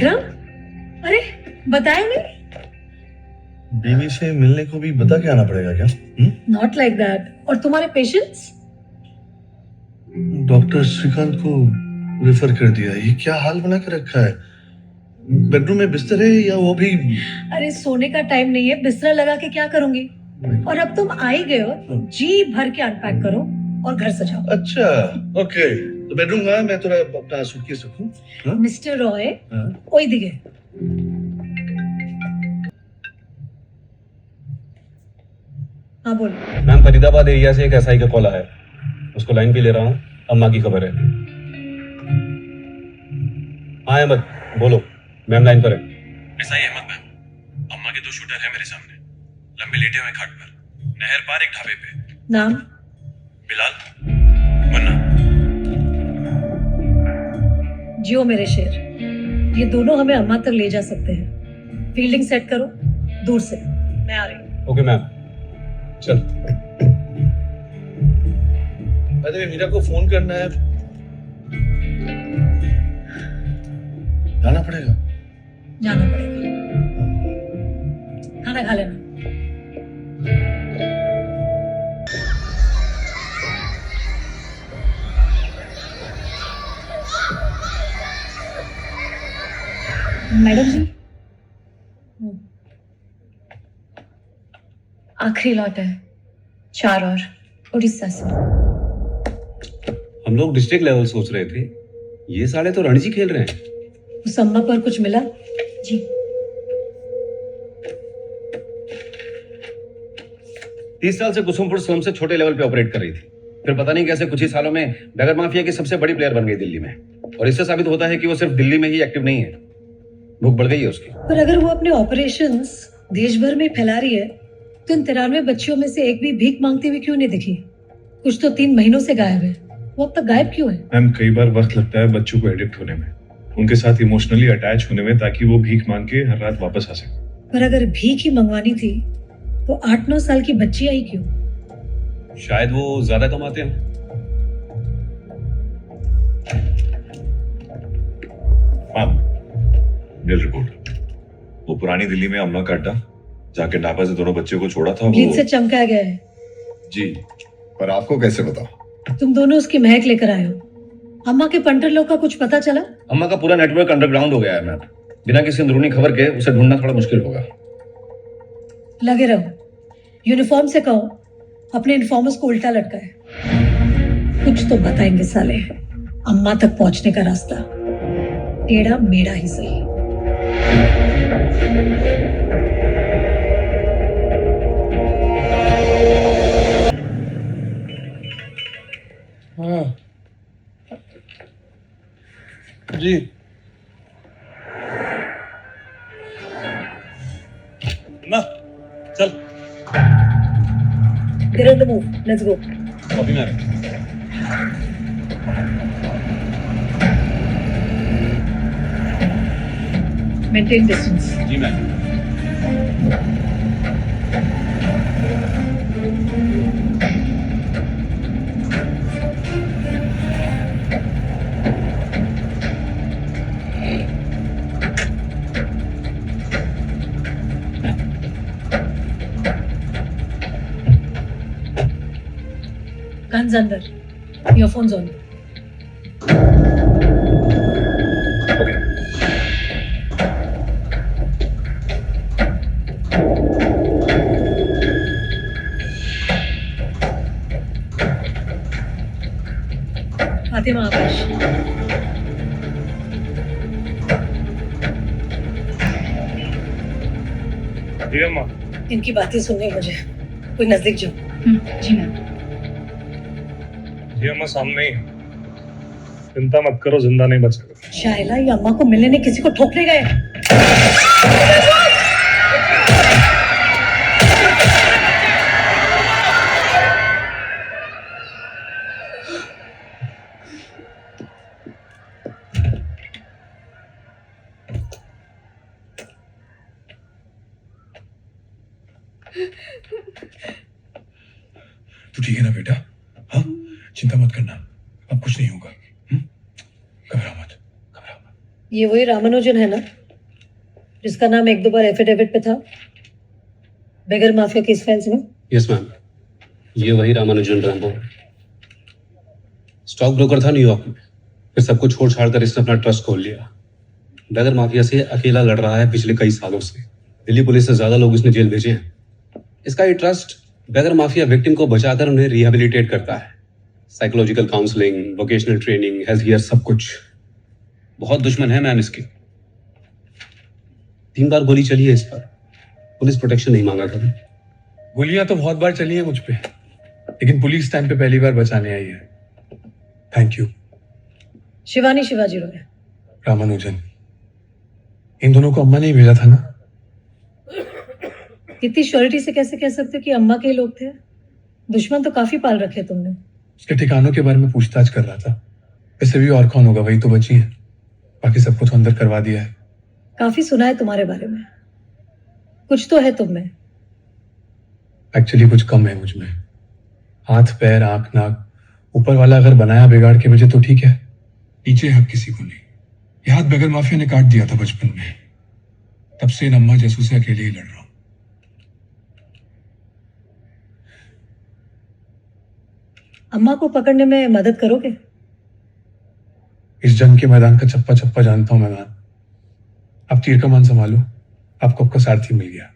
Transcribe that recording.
विक्रम, अरे बताया नहीं? बीवी से मिलने को भी बता के आना पड़ेगा क्या? Not like that. और तुम्हारे पेशेंट्स? डॉक्टर श्रीकांत को रेफर कर दिया। ये क्या हाल बना के रखा है? बेडरूम में बिस्तर है या वो भी? अरे सोने का टाइम नहीं है, बिस्तरा लगा के क्या करूंगी? और अब तुम आ ही गए हो, जी भर के अनपैक करो और घर सजाओ। अच्छा, ओके। तो बेडरूम का मैं थोड़ा अपना सूटकेस रखूं। मिस्टर रॉय, ओई दिगे। हाँ बोलो। मैम, फरीदाबाद एरिया से एक एसआई का कॉल आया है। उसको लाइन पे ले रहा हूँ। अम्मा की खबर है। हाँ अहमद, बोलो। मैम लाइन पर है। एसआई अहमद मैम, अम्मा के 2 शूटर हैं मेरे सामने, लंबे लेटे हुए खाट पर, नहर पार एक ढाबे पे। नाम? बिलाल, मन्ना। जियो मेरे शेर, ये दोनों हमें अम्मा तक ले जा सकते हैं। फील्डिंग सेट करो दूर से, मैं आ रही हूँ। ओके मैम, चल। अरे मीरा को फोन करना है, जाना पड़ेगा। जाना पड़ेगा। खाना खा लेना। मैडम जी, आखिरी लॉट है, 4 और उड़ीसा से। हम लोग डिस्ट्रिक्ट लेवल सोच रहे थे, ये साले तो रणजी खेल रहे हैं। उस अम्मा पर कुछ मिला? जी 30 साल से कुसुमपुर स्लम से छोटे लेवल पे ऑपरेट कर रही थी। फिर पता नहीं कैसे कुछ ही सालों में बैगर माफिया की सबसे बड़ी प्लेयर बन गई दिल्ली में। और इससे साबित होता है कि वो सिर्फ दिल्ली में ही एक्टिव नहीं है, भूख बढ़ गई है उसकी। पर अगर वो अपने ऑपरेशंस देश भर में फैला रही है, तो इन 93 बच्चियों में से एक भी भीख मांगती हुई क्यों नहीं दिखी? कुछ तो 3 महीनों से गायब है। वो अब तक गायब क्यों है? मैम, कई बार वक्त लगता है बच्चों को एडिक्ट होने में, उनके साथ इमोशनली अटैच होने में, ताकि वो भीख मांग के हर रात वापस आ सके। पर अगर भीख ही मंगवानी थी तो 8-9 साल की बच्ची आई क्यों? शायद वो ज्यादा कमाते हैं। मैम, मिल रिपोर्ट। वो पुरानी दिल्ली में अम्मा का अड्डा, जाके ढाबा से दोनों बच्चों को छोड़ा था ब्लीच वो। से चमकाया गया है। जी, पर आपको कैसे पता? तुम दोनों उसकी महक लेकर आए हो। अम्मा के पंटर लोग का कुछ पता चला? अम्मा का पूरा नेटवर्क अंडरग्राउंड हो गया है मैम। बिना किसी अंदरूनी खबर के उसे ढूंढना थोड़ा मुश्किल होगा। लगे रहो। यूनिफॉर्म से कहो अपने इन्फॉर्मर्स को उल्टा लटकाए। कुछ तो बताएंगे साले। अम्मा तक पहुंचने का रास्ता टेढ़ा मेढ़ा ही सही। हाँ जी। ना चल। Get on the move. Let's go. Copy ma'am. Maintain distance. जी ma'am. Guns under. Earphones on. Fatima Akash. जी अम्मा। इनकी बातें सुननी मुझे। कोई नजदीक जाओ। जी मैम। जी अम्मा, सामने ही। चिंता मत करो, जिंदा नहीं बचेगा। शायला, ये अम्मा को मिलने नहीं किसी को ठोकने गए। तू ठीक है ना बेटा? हाँ, चिंता मत करना, अब कुछ नहीं होगा। घबरा मत, घबरा मत। ये वही रामानुजन है ना, जिसका नाम एक दो बार एफिडेविट पे था बेगर माफिया केस फाइल्स में? यस मैम, ये वही रामानुजन रैम्बो है। स्टॉक ब्रोकर था न्यूयॉर्क में, फिर सब कुछ छोड़ छाड़ कर इसने अपना ट्रस्ट खोल लिया। बेगर माफिया से अकेला लड़ रहा है पिछले कई सालों से। दिल्ली पुलिस से ज्यादा लोग इसने जेल भेजे हैं। इसका ये ट्रस्ट बेगर माफिया विक्टिम को बचाकर उन्हें रिहेबिलिटेट करता है। Psychological counselling, vocational training, health care, सब कुछ। बहुत दुश्मन है मैम इसके। 3 बार गोली चली है इस पर, पुलिस प्रोटेक्शन नहीं मांगा कभी। गोलियां तो बहुत बार चली है मुझ पे, लेकिन पुलिस टाइम पे पहली बार बचाने आई है। Thank you. शिवानी शिवाजी रॉय, रामानुजन, इन दोनों को अम्मा ने ही भेजा था ना? इतनी श्योरिटी से कैसे कह सकते हो कि अम्मा के ही लोग थे? दुश्मन तो काफी पाल रखे तुमने। उसके ठिकानों के बारे में पूछताछ कर रहा था। वैसे भी और कौन होगा, वही तो बची है। बाकी सबको तो अंदर करवा दिया है। काफी सुना है तुम्हारे बारे में, कुछ तो है तुम में। एक्चुअली कुछ कम है मुझ में। हाथ पैर आंख नाक ऊपर वाला अगर बनाया बिगाड़ के मुझे तो ठीक है, पीछे हक किसी को नहीं। ये हाथ बेगर माफिया ने काट दिया था बचपन में, तब से इन अम्मा जैसू से अकेले ही लड़ रहा हूं। अम्मा को पकड़ने में मदद करोगे? इस जंग के मैदान का चप्पा चप्पा जानता हूं मैं मैम। आप तीर कमान संभालो, आपको आपका सारथी मिल गया।